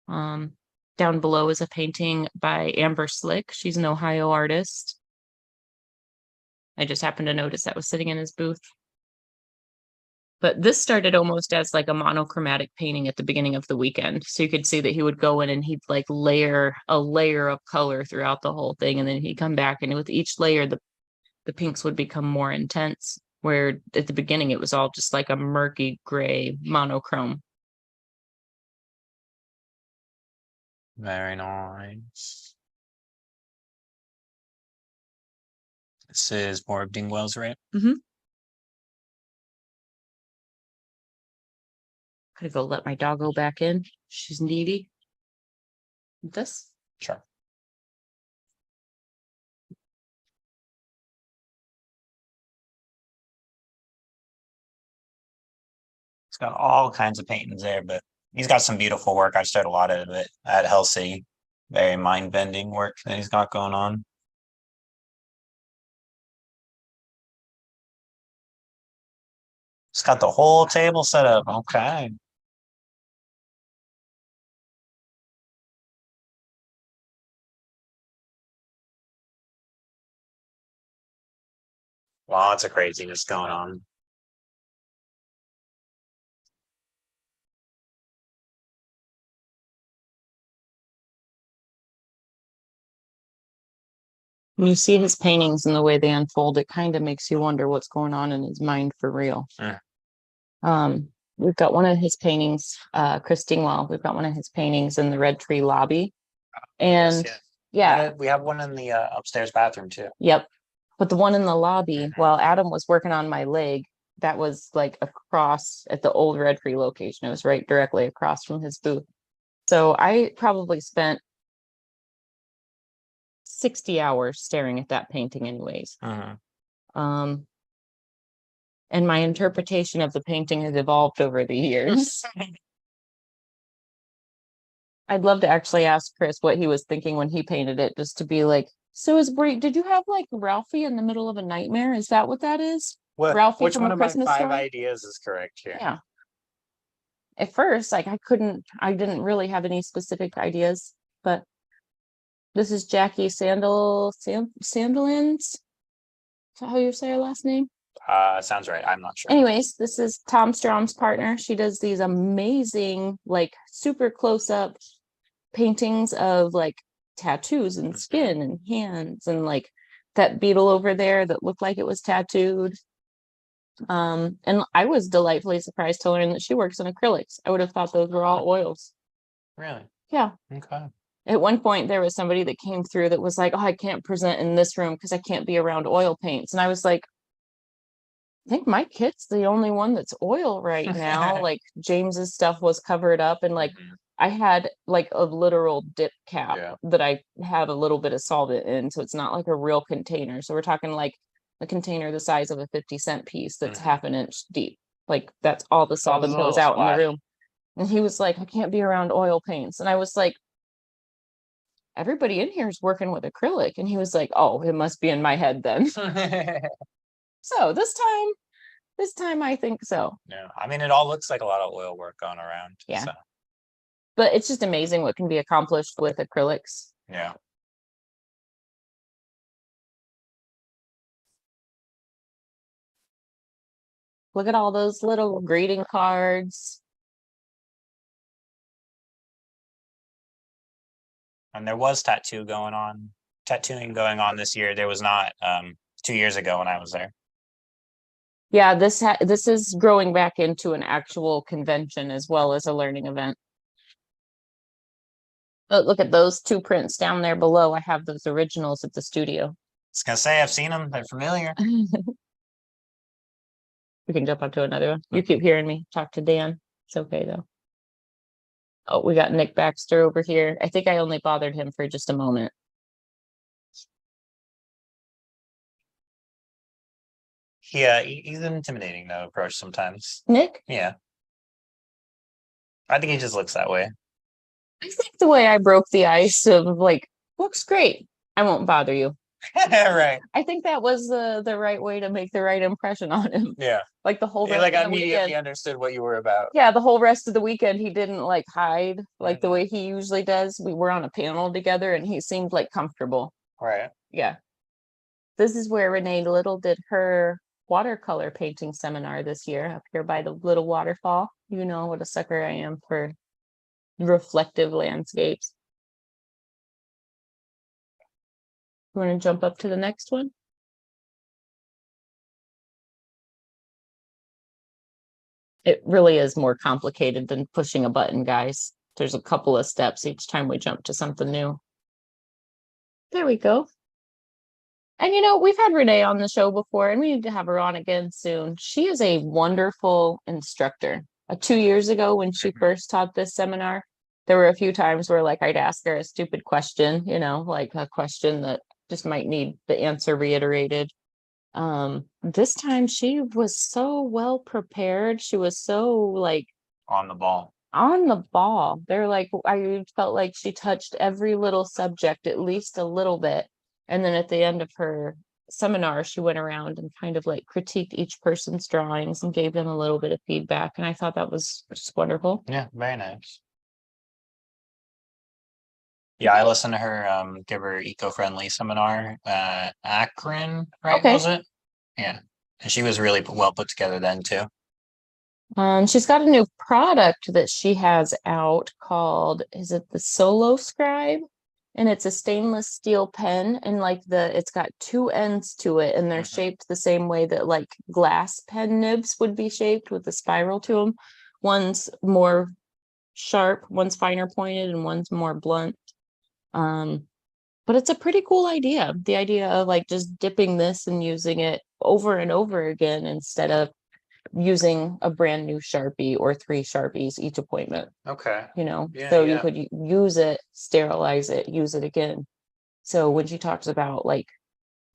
Down below is a painting by Amber Slick. She's an Ohio artist. I just happened to notice that was sitting in his booth. But this started almost as like a monochromatic painting at the beginning of the weekend. So you could see that he would go in and he'd like layer a layer of color throughout the whole thing. And then he'd come back, and with each layer, the pinks would become more intense. Where at the beginning it was all just like a murky gray monochrome. Very nice. This is more of Dingwell's, right? Gotta go let my dog go back in. She's needy. This. Sure. He's got all kinds of paintings there, but he's got some beautiful work. I've started a lot of it at Hell City. Very mind-bending work that he's got going on. He's got the whole table set up. Okay. Lots of craziness going on. When you see his paintings and the way they unfold, it kind of makes you wonder what's going on in his mind for real. We've got one of his paintings, Chris Dingwell, we've got one of his paintings in the Red Tree lobby. And yeah, we have one in the upstairs bathroom too. Yep. But the one in the lobby, while Adam was working on my leg, that was like across at the old Red Tree location. It was right directly across from his booth. So I probably spent 60 hours staring at that painting anyways. And my interpretation of the painting has evolved over the years. I'd love to actually ask Chris what he was thinking when he painted it, just to be like, so did you have like Ralphie in the middle of a nightmare? Is that what that is? Ralphie Which from one A of my Christmas five Story? ideas is correct here? Yeah. At first, like I didn't really have any specific ideas, but this is Jackie Sandelins. Is that how you say her last name? Sounds right. I'm not sure. Anyways, this is Tom Strom's partner. She does these amazing, like super close up paintings of like tattoos and skin and hands, and like that beetle over there that looked like it was tattooed. And I was delightfully surprised to learn that she works in acrylics. I would have thought those were all oils. Really? Yeah. Okay. At one point, there was somebody that came through that was like, oh, I can't present in this room because I can't be around oil paints. And I was like, I think my kit's the only one that's oil right now. Like James's stuff was covered up, and like I had like a literal dip cap that I had a little bit of solvent in. So it's not like a real container. So we're talking like a container the size of a 50-cent piece that's half an inch deep. Like that's all the solvent goes out in the room. And he was like, I can't be around oil paints. And I was like, everybody in here is working with acrylic. And he was like, oh, it must be in my head then. So this time I think so. No, I mean, it all looks like a lot of oil work going around. Yeah. So. But it's just amazing what can be accomplished with acrylics. Yeah. Look at all those little greeting cards. And there was tattooing going on this year. There was not 2 years ago when I was there. Yeah, this is growing back into an actual convention as well as a learning event. But look at those two prints down there below. I have those originals at the studio. I was gonna say, I've seen them. They're familiar. We can jump up to another one. You keep hearing me talk to Dan. It's okay though. Oh, we got Nick Baxter over here. I think I only bothered him for just a moment. Yeah, he's an intimidating though approach sometimes. Nick, Yeah. I think he just looks that way. I think the way I broke the ice of like, looks great. I won't bother you. Right. I think that was the right way to make the right impression on him. Yeah. Like the whole He rest like of the immediately weekend. understood what you were about. Yeah, the whole rest of the weekend he didn't like hide like the Mhm. way he usually does. We were on a panel together and he seemed like comfortable. Right. Yeah. This is where Renee Little did her watercolor painting seminar this year up here by the little waterfall. You know what a sucker I am for reflective landscapes. You want to jump up to the next one? It really is more complicated than pushing a button, guys. There's a couple of steps each time we jump to something new. There we go. And you know, we've had Renee on the show before, and we need to have her on again soon. She is a wonderful instructor. 2 years ago, when she first taught this seminar, there were a few times where like I'd ask her a stupid question, you know, like a question that just might need the answer reiterated. This time she was so well prepared. She was so like On the ball. on the ball. They're like, I felt like she touched every little subject at least a little bit. And then at the end of her seminar, she went around and kind of like critiqued each person's drawings and gave them a little bit of feedback. And I thought that was just wonderful. Yeah, very nice. Yeah, I listened to her give her eco-friendly seminar, Akron, right? Okay. Was it? Yeah. And she was really well put together then too. She's got a new product that she has out called, is it the Solo Scribe? And it's a stainless steel pen, and like it's got two ends to it, and they're Mhm. shaped the same way that like glass pen nibs would be shaped with a spiral to them. One's more sharp, one's finer pointed, and one's more blunt. But it's a pretty cool idea. The idea of like just dipping this and using it over and over again instead of using a brand new Sharpie or 3 Sharpies each appointment, Okay. you know, Yeah, so you yeah. could use it, sterilize it, use it again. So when she talks about like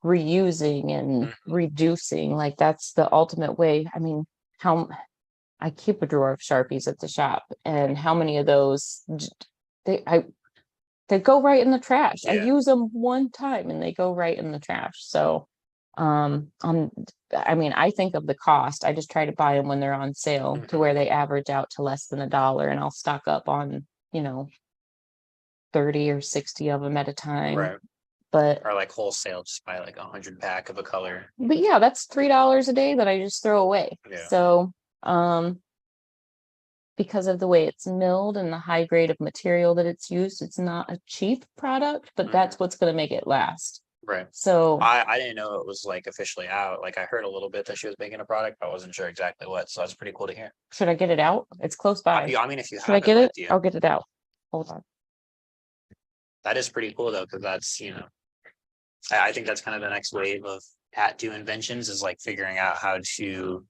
reusing and Mhm. reducing, like that's the ultimate way. I mean, how I keep a drawer of Sharpies at the shop, and how many of those they go right in the trash. I Yeah. use them one time and they go right in the trash. So I mean, I think of the cost. I just try to buy them when they're on sale to Mhm. where they average out to less than $1, and I'll stock up on, 30 or 60 of them at a time. Right. But Or like wholesale, just buy like 100 pack of a color. yeah, that's $3 a day that I just throw away. Yeah. So because of the way it's milled and the high grade of material that it's used, it's not a cheap product, but that's what's going to make it last. Right. So I didn't know it was like officially out. Like I heard a little bit that she was making a product, but I wasn't sure exactly what. So that's pretty cool to hear. should I get it out? It's close by. I mean, if you Should I have get it it? with you, I'll get it out. Hold on. that is pretty cool though, because that's, I think that's kind of the next wave of tattoo inventions is like figuring out how to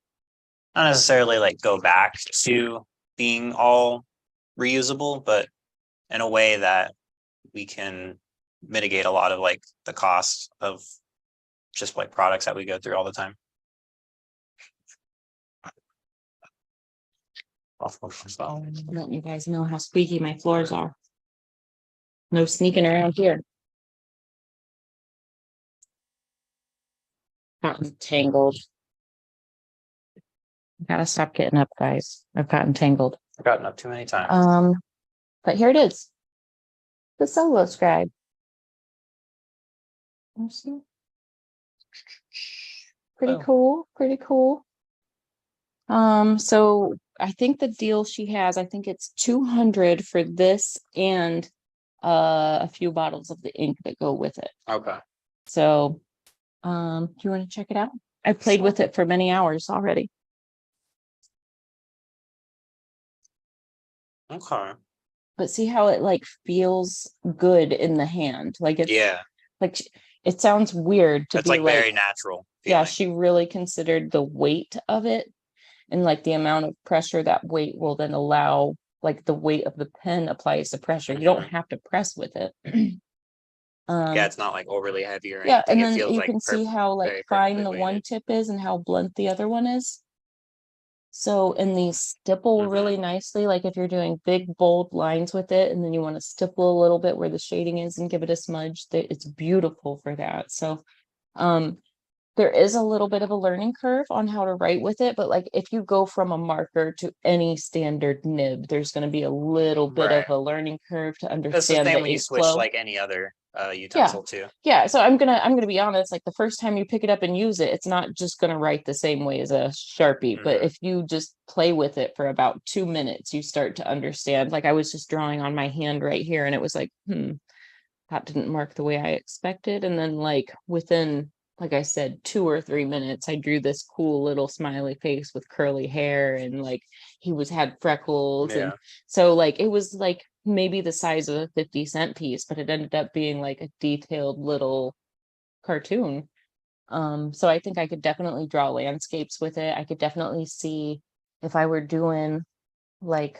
not necessarily like go back to being all reusable, but in a way that we can mitigate a lot of like the cost of just like products that we go through all the time. Letting you guys know how squeaky my floors are. No sneaking around here. Gotten tangled. Gotta stop getting up, guys. I've gotten tangled. I've gotten up too many times. But here it is. The Solo Scribe. Pretty Oh. cool. Pretty cool. So I think the deal she has, I think it's 200 for this and a few bottles of the ink that go with it. Okay. So do you want to check it out? I played with it for many hours already. Okay. But see how it like feels good in the hand. Like it's like it sounds weird to It's be like very natural. Yeah, feeling. she really considered the weight of it and like the amount of pressure that weight will then allow, like the weight of the pen applies the pressure. You don't have to press with it. Yeah, it's not like overly heavy or Yeah, anything. and It then feels you like can see how like very fine perfectly the one weighted. tip is and how blunt the other one is. So, and these stipple Mhm. really nicely, like if you're doing big bold lines with it, and then you want to stipple a little bit where the shading is and give it a smudge, that it's beautiful for that. So, um, there is a little bit of a learning curve on how to write with it, but like if you go from a marker to any standard nib, there's going to be a little bit of Right. a learning curve to It's the understand same the when you ink switch flow. like any other Yeah, utensil too. yeah. So I'm gonna be honest, like the first time you pick it up and use it, it's not just gonna write the same way as a Sharpie, but Mhm. if you just play with it for about 2 minutes, you start to understand. Like I was just drawing on my hand right here, and it was like, that didn't mark the way I expected. And then like within, like I said, 2 or 3 minutes, I drew this cool little smiley face with curly hair, and like he was had freckles. And Yeah. so like it was like maybe the size of a 50-cent piece, but it ended up being like a detailed little cartoon. So I think I could definitely draw landscapes with it. I could definitely see if I were doing like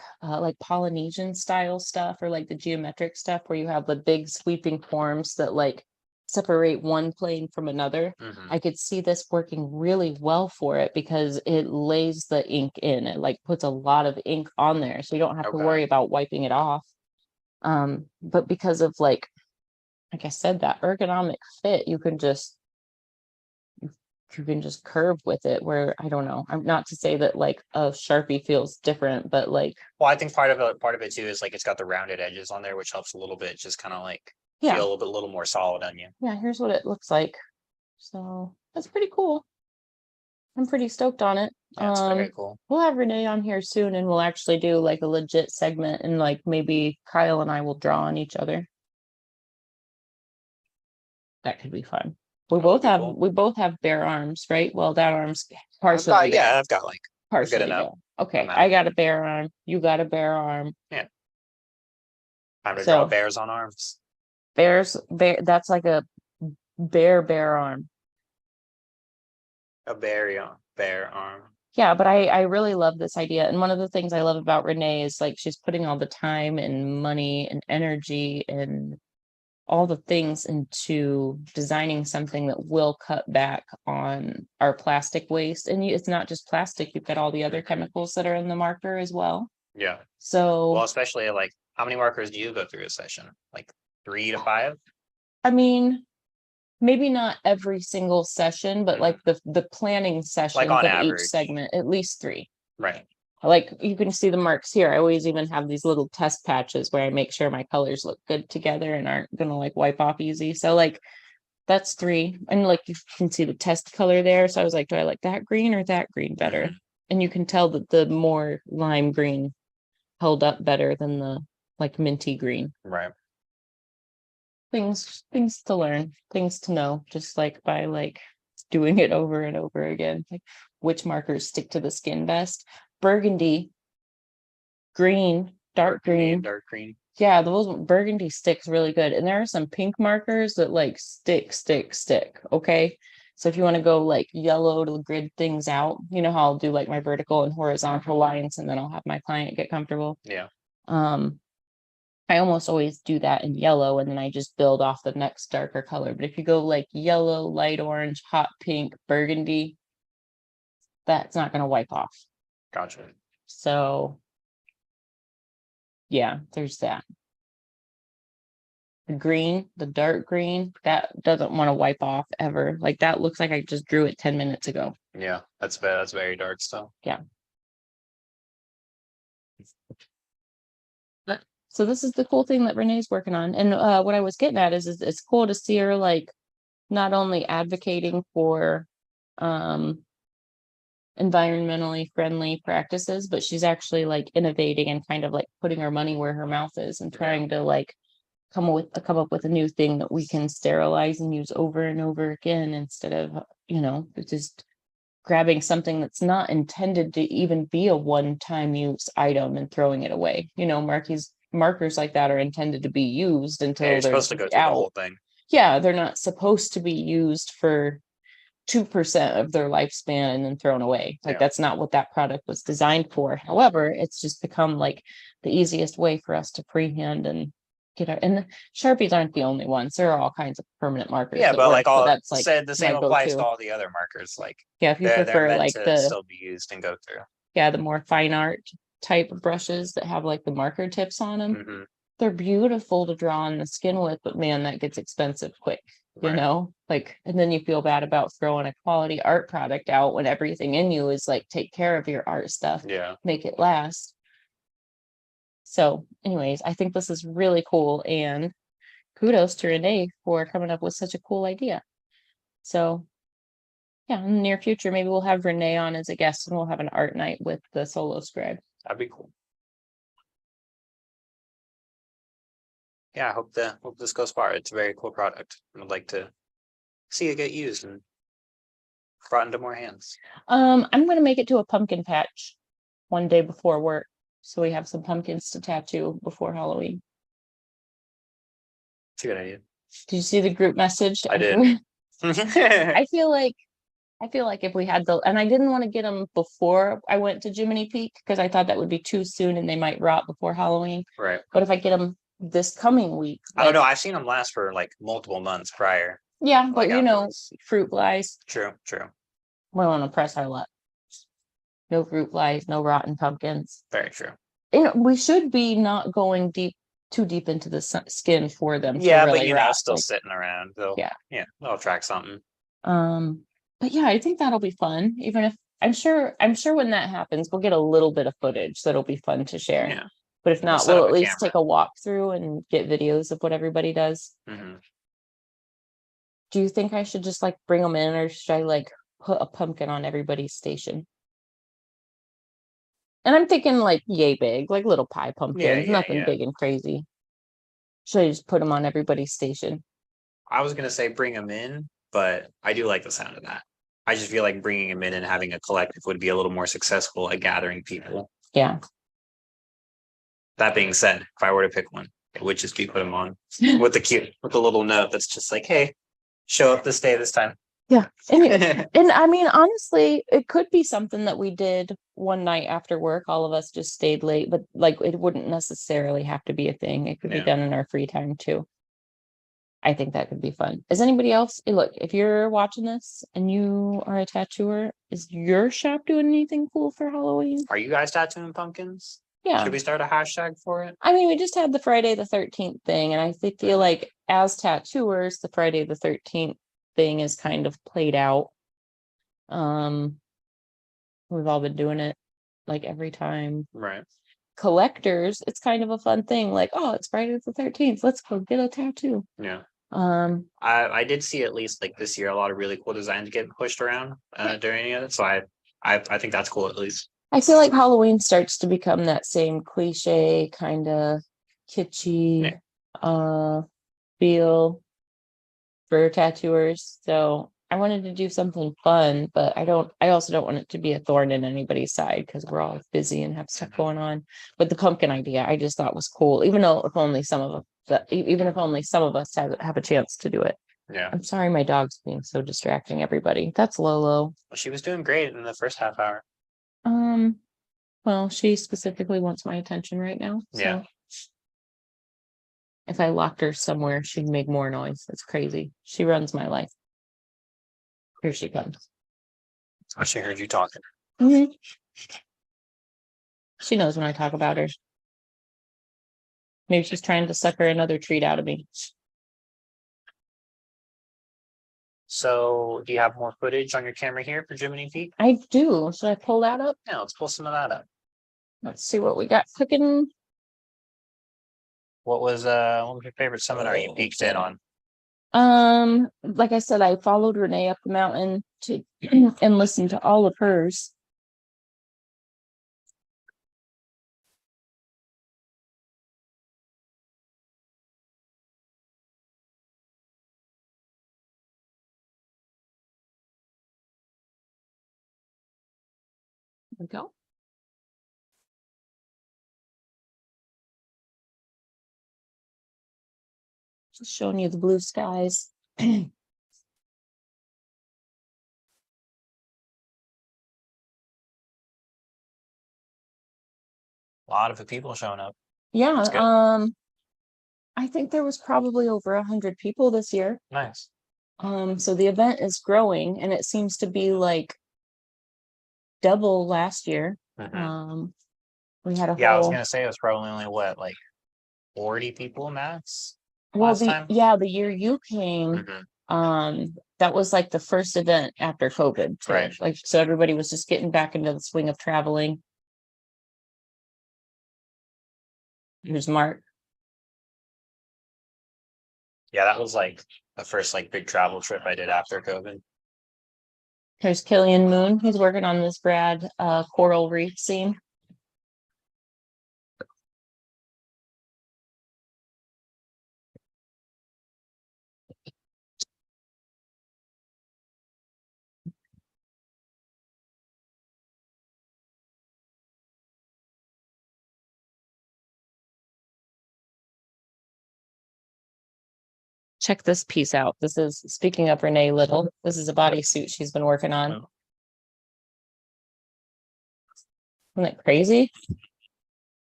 Polynesian style stuff, or like the geometric stuff where you have the big sweeping forms that like separate one plane from another. Mhm. I could see this working really well for it because it lays the ink in. It like puts a lot of ink on there, so you don't have to Okay. worry about wiping it off. But because of like I said, that ergonomic fit, you can just curve with it, where I don't know. I'm not to say that like a Sharpie feels different, but like Well, I think part of it too is like it's got the rounded edges on there, which helps a little bit, just kind of like yeah, feel a little more solid on you. yeah, here's what it looks like. So that's pretty cool. I'm pretty stoked on it. Yeah, it's very cool. We'll have Renee on here soon, and we'll actually do like a legit segment, and like maybe Kyle and I will draw on each other. That could be fun. That would be cool. We both have bare arms, right? Well, that arm's I've partially got, bare. yeah, I've got like good Partially enough. bare. Okay, amount. I got a bare arm. You got a bare arm. Yeah. Time to So- draw bears on arms. Bear. That's like a bare arm. A bear arm. Yeah, but I really love this idea. And one of the things I love about Renee is like she's putting all the time and money and energy and all the things into designing something that will cut back on our plastic waste. And it's not just plastic, you've got all the other chemicals that are in the marker as well. Yeah. So, Well, especially like how many markers do you go through a session? Like 3 to 5? I mean, maybe not every single session, but like the planning sessions on of each average. segment, at least 3. Right. Like you can see the marks here. I always even have these little test patches where I make sure my colors look good together and aren't gonna like wipe off easy. So like that's 3. And like you can see the test color there. So I was like, do I like that green or that green better? And you can tell that the more lime green held up better than the like minty green. Right. Things to learn, things to know, just like by like doing it over and over again. Like which markers stick to the skin best. Burgundy, green, dark green. Dark green. Yeah, those burgundy sticks really good. And there are some pink markers that like stick. Okay. So if you want to go like yellow to grid things out, you know how I'll do like my vertical and horizontal lines, and then I'll have my client get comfortable. Yeah. I almost always do that in yellow, and then I just build off the next darker color. But if you go like yellow, light orange, hot pink, burgundy, that's not going to wipe off. Gotcha. So yeah, there's that. The green, the dark green, that doesn't want to wipe off ever. Like that looks like I just drew it 10 minutes ago. Yeah, that's bad. That's very dark stuff. So this is the cool thing that Renee's working on. And what I was getting at is it's cool to see her like not only advocating for environmentally friendly practices, but she's actually like innovating and kind of like putting her money where her mouth is and trying to like come up with a new thing that we can sterilize and use over and over again, instead of, just grabbing something that's not intended to even be a one-time use item and throwing it away. Markers like that are intended to be used until Yeah, you're they're supposed to go through the out. whole thing. Yeah, they're not supposed to be used for 2% of their lifespan and then thrown away. Like Yeah. that's not what that product was designed for. However, it's just become like the easiest way for us to freehand and get our, and the Sharpies aren't the only ones. There are all kinds of permanent markers. Yeah, that but work, like all that's like said, the same my applies to go-to. all the other markers. Like Yeah, if you they're prefer meant like to the, still be used and go through. yeah, the more fine art type of brushes that have like the marker tips on them. Mhm. They're beautiful to draw on the skin with, but man, that gets expensive quick, you Right. know? Like, and then you feel bad about throwing a quality art product out when everything in you is like, take care of your art stuff, Yeah. make it last. So anyways, I think this is really cool, and kudos to Renee for coming up with such a cool idea. So yeah, in the near future, maybe we'll have Renee on as a guest and we'll have an art night with the solo scribe. That'd be cool. Yeah, I hope this goes far. It's a very cool product. I'd like to see it get used and brought into more hands. I'm gonna make it to a pumpkin patch one day before work, so we have some pumpkins to tattoo before Halloween. It's a good idea. Did you see the group message? I did. I feel like if we had the, and I didn't want to get them before I went to Jiminy Peak because I thought that would be too soon and they might rot before Halloween. Right. But if I get them this coming week, I don't like, know. I've seen them last for like multiple months prior. yeah, but like you know, afterwards. fruit flies, True, true. we want to press our luck. No fruit flies, no rotten pumpkins. Very true. You know, we should be not going too deep into the skin for them. to Yeah, but really you know, rot. still Like, sitting around. They'll, Yeah. yeah, they'll attract something. But yeah, I think that'll be fun. Even if I'm sure when that happens, we'll get a little bit of footage that'll be fun to share. Yeah. But if not, set we'll up at a least camera. take a walkthrough and get videos of what everybody does. Mhm. Do you think I should just like bring them in, or should I like put a pumpkin on everybody's station? And I'm thinking like yay big, like little pie pumpkins, yeah, nothing yeah. big and crazy. Should I just put them on everybody's station? I was gonna say bring them in, but I do like the sound of that. I just feel like bringing them in and having a collective would be a little more successful at gathering people. Yeah. That being said, if I were to pick one, it would just be put them on with the little note that's just like, hey, show up this day this time. Yeah. And I mean, honestly, it could be something that we did one night after work. All of us just stayed late, but like it wouldn't necessarily have to be a thing. It could be Yeah. done in our free time too. I think that could be fun. Is anybody else? Look, if you're watching this and you are a tattooer, is your shop doing anything cool for Halloween? Are you guys tattooing pumpkins? Yeah. Should we start a hashtag for it? I mean, we just had the Friday the 13th thing, and I feel like as tattooers, the Friday the 13th thing is kind of played out. We've all been doing it like every time. Right. Collectors, it's kind of a fun thing. Like, oh, it's Friday the 13th. Let's go get a tattoo. Yeah. I did see at least like this year a lot of really cool designs getting pushed around during it. So I think that's cool at least. I feel like Halloween starts to become that same cliche kind of kitschy feel for tattooers. So I wanted to do something fun, but I also don't want it to be a thorn in anybody's side because we're all busy and have stuff going on. But the pumpkin idea I just thought was cool, even if only some of us have a chance to do it. Yeah. I'm sorry my dog's being so distracting everybody. That's Lolo. Well, she was doing great in the first half hour. Well, she specifically wants my attention right now. So Yeah. if I locked her somewhere, she'd make more noise. It's crazy. She runs my life. Here she comes. I actually heard you talking. Mhm. She knows when I talk about her. Maybe she's trying to sucker another treat out of me. So do you have more footage on your camera here for Jiminy Peak? I do. Should I pull that up? Yeah, let's pull some of that up. Let's see what we got cooking. What was your favorite seminar you peeked in on? Like I said, I followed Renee up the mountain to and listened to all of hers. There we go. Just showing you the blue skies. A lot of people showing up. Yeah, That's good. I think there was probably over 100 people this year. Nice. So the event is growing and it seems to be like double last year. Mhm. We had a Yeah, I was whole, gonna say it was probably only what, like 40 people max well, last time? the year you came, Mhm. that was like the first event after COVID. too. Right. Like, so everybody was just getting back into the swing of traveling. Here's Mark. Yeah, that was like the first like big travel trip I did after COVID. Here's Killian Moon. He's working on this Brad coral reef scene. Check this piece out. This is, speaking of Renee Little, this is a bodysuit she's been working on. Isn't that crazy?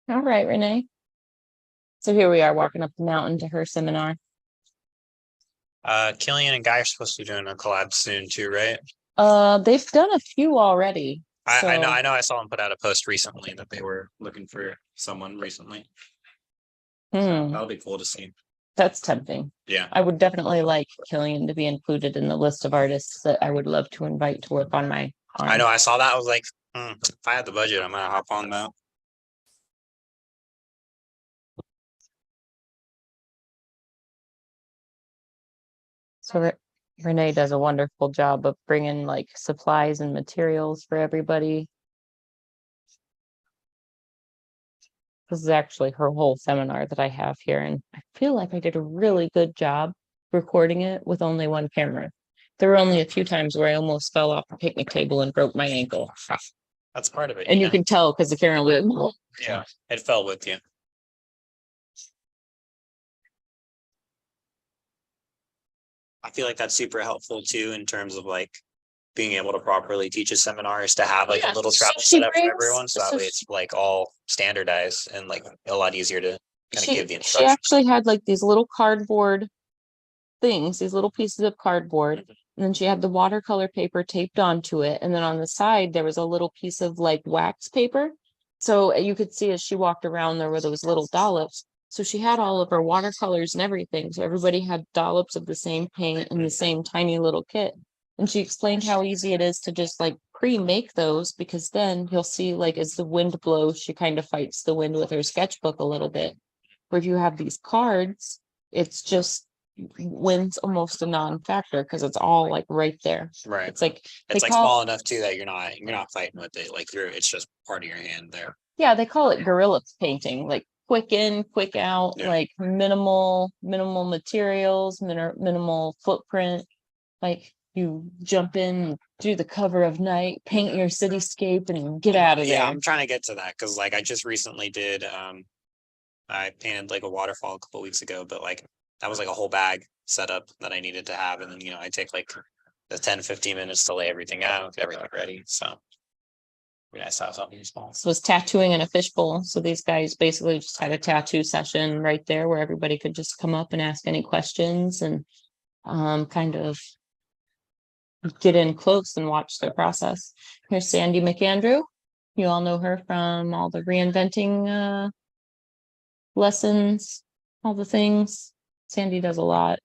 All right, Renee. So here we are walking up the mountain to her seminar. Killian and Guy are supposed to be doing a collab soon too, right? They've done a few already. I know, So- I know. I saw them put out a post recently that they were looking for someone recently. Hmm, That'll be cool to see. that's tempting. Yeah. I would definitely like Killian to be included in the list of artists that I would love to invite to work on my. I know. I saw that. I was like, if I had the budget, I'm gonna hop on that. So Renee does a wonderful job of bringing like supplies and materials for everybody. This is actually her whole seminar that I have here, and I feel like I did a really good job recording it with only one camera. There were only a few times where I almost fell off the picnic table and broke my ankle. That's part of it. And you know? can tell because the camera was, Yeah, it fell with you. I feel like that's super helpful too in terms of like being able to properly teach a seminar is to have like Yeah, a little so travel she setup for brings- everyone. So that so way it's like all standardized and like a lot easier to kind of give the she instruction. actually had like these little cardboard things, these little pieces of cardboard. And then she had the watercolor paper taped onto it. And then on the side, there was a little piece of like wax paper. So you could see as she walked around, there were those little dollops. So she had all of her watercolors and everything. So everybody had dollops of the same paint in the same tiny little kit. And she explained how easy it is to just like pre-make those, because then you'll see like as the wind blows, she kind of fights the wind with her sketchbook a little bit. Where if you have these cards, it's just wind's almost a non-factor because it's all like right there. Right. It's like It's they like call- small enough too that you're not fighting with it. Like it's just part of your hand there. yeah, they call it guerrilla painting, like quick in, quick out, Yeah. like minimal materials, minimal footprint. Like you jump in, do the cover of night, paint your cityscape, and get out of there. Yeah, I'm trying to get to that because like I just recently did I painted like a waterfall a couple weeks ago, but like that was like a whole bag setup that I needed to have. And then, I take like the 10-15 minutes to lay everything out, get everything ready. So I saw something small. So it's tattooing in a fishbowl. So these guys basically just had a tattoo session right there where everybody could just come up and ask any questions and kind of get in close and watch their process. Here's Sandy McAndrew. You all know her from all the reinventing lessons, all the things. Sandy does a lot.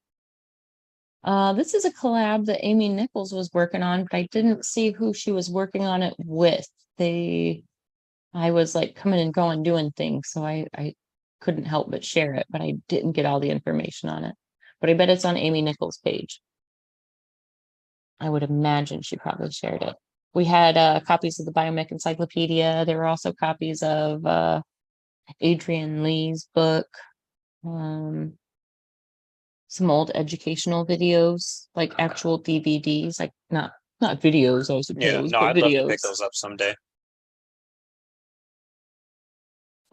This is a collab that Amy Nichols was working on, but I didn't see who she was working on it with. I was like coming and going doing things, so I couldn't help but share it, but I didn't get all the information on it. But I bet it's on Amy Nichols' page. I would imagine she probably shared it. We had copies of the Biomech Encyclopedia. There were also copies of Adrian Lee's book. Some old educational videos, like actual DVDs, like not videos, I suppose, Yeah, no, but I'd love to videos. pick those up someday.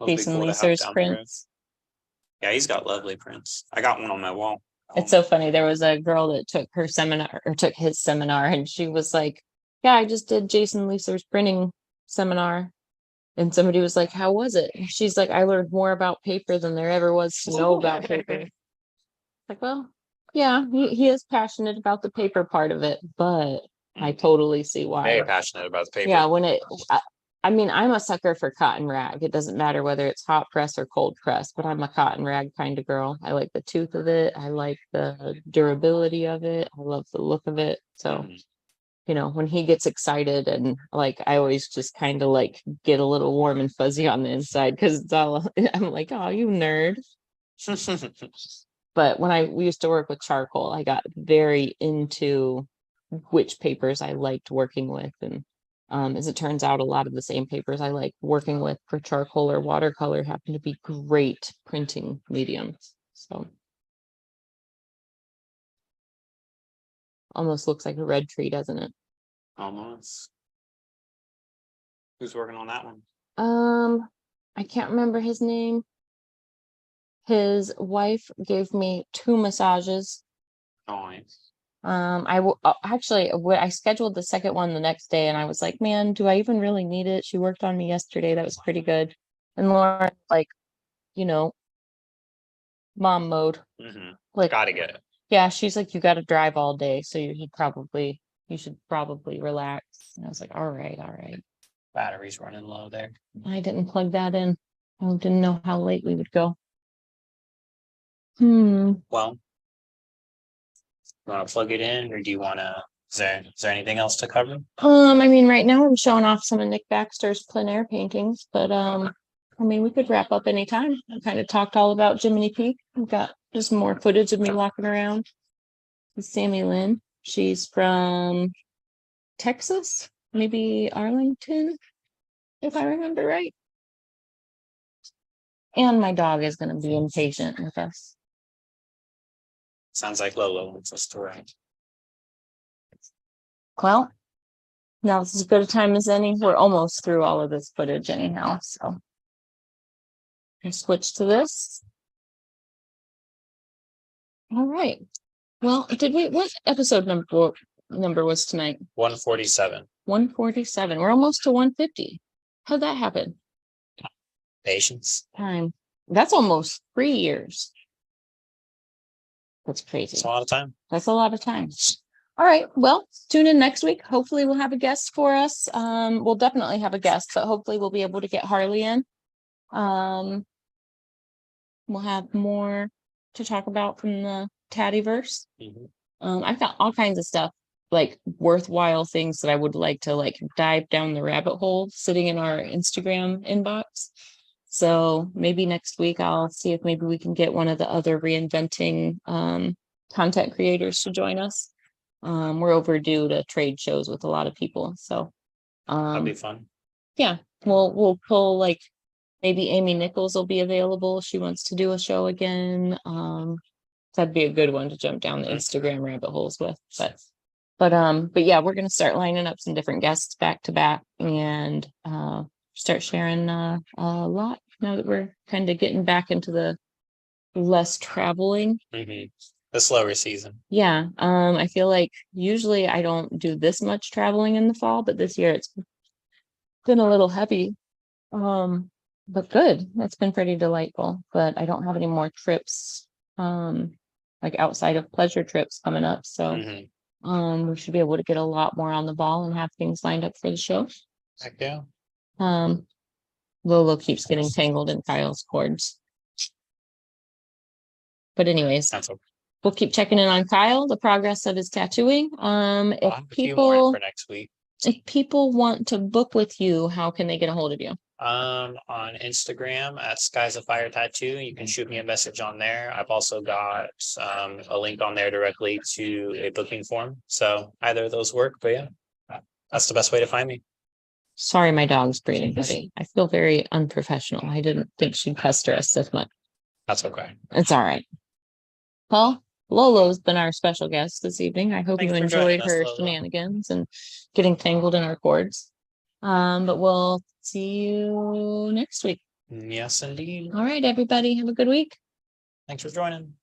Those would be Jason cool to have Leeser's down the road. prints. Yeah, he's got lovely prints. I got one on my wall. It's so funny. There was a girl that took her seminar or took his seminar, and she was like, "Yeah, I just did Jason Leeser's printing seminar." And somebody was like, how was it? And she's like, I learned more about paper than there ever was to know about paper. Like, well, yeah, he is passionate about the paper part of it, but I totally see why. Very passionate about the paper. Yeah, I mean, I'm a sucker for cotton rag. It doesn't matter whether it's hot press or cold press, but I'm a cotton rag kind of girl. I like the tooth of it. I like the durability of it. I love the look of it. So, Mhm. you know, when he gets excited and like, I always just kind of like get a little warm and fuzzy on the inside because it's all, I'm like, oh, you nerd. But when we used to work with charcoal, I got very into which papers I liked working with. And as it turns out, a lot of the same papers I like working with for charcoal or watercolor happen to be great printing mediums. So almost looks like a red tree, doesn't it? Almost. Who's working on that one? I can't remember his name. His wife gave me 2 massages. Nice. I scheduled the second one the next day and I was like, man, do I even really need it? She worked on me yesterday. That was pretty good. And Lauren, like, you know, mom mode. Like, Gotta get it. yeah, she's like, you got to drive all day. So you should probably relax. And I was like, all right. Battery's running low there. I didn't plug that in. I didn't know how late we would go. Hmm. Well, you want to plug it in, or do you want to? Is there anything else to cover? I mean, right now I'm showing off some of Nick Baxter's plein air paintings, but I mean, we could wrap up anytime. I kind of talked all about Jiminy Peak. We've got just more footage of me walking around. With Sammy Lynn. She's from Texas, maybe Arlington, if I remember right. And my dog is going to be impatient with us. Sounds like Lolo wants us to ride. Well, now this is as good a time as any. We're almost through all of this footage anyhow, so I'll switch to this. All right. Well, what episode number was tonight? 147. 147. We're almost to 150. How'd that happen? Patience. Time. That's almost 3 years. That's crazy. It's a lot of time. That's a lot of time. All right. Well, tune in next week. Hopefully we'll have a guest for us. We'll definitely have a guest, but hopefully we'll be able to get Harley in. We'll have more to talk about from the Taddyverse. I've got all kinds of stuff, like worthwhile things that I would like to like dive down the rabbit hole sitting in our Instagram inbox. So maybe next week I'll see if maybe we can get one of the other reinventing content creators to join us. We're overdue to trade shows with a lot of people. So That'd be fun. yeah, we'll pull like maybe Amy Nichols will be available. She wants to do a show again. That'd be a good one to jump down the Instagram rabbit holes with. But yeah, we're gonna start lining up some different guests back to back and start sharing a lot now that we're kind of getting back into the less traveling. The slower season. Yeah. I feel like usually I don't do this much traveling in the fall, but this year it's been a little heavy. But good. It's been pretty delightful. But I don't have any more trips, like outside of pleasure trips coming up. So we should be able to get a lot more on the ball and have things lined up for the show. Heck yeah. Lolo keeps getting tangled in Kyle's cords. But anyways, we'll keep checking in on Kyle, the progress of his tattooing. If people want to book with you, how can they get a hold of you? On Instagram at Skies of Fire Tattoo. You can shoot me a message on there. I've also got a link on there directly to a booking form. So either of those work, but yeah, that's the best way to find me. Sorry, my dog's breathing heavy. I feel very unprofessional. I didn't think she'd pester us this much. That's okay. It's all right. Well, Lolo's been our special guest this evening. I hope you enjoyed her shenanigans and getting tangled in our cords. But we'll see you next week. Yes, indeed. All right, everybody. Have a good week. Thanks for joining.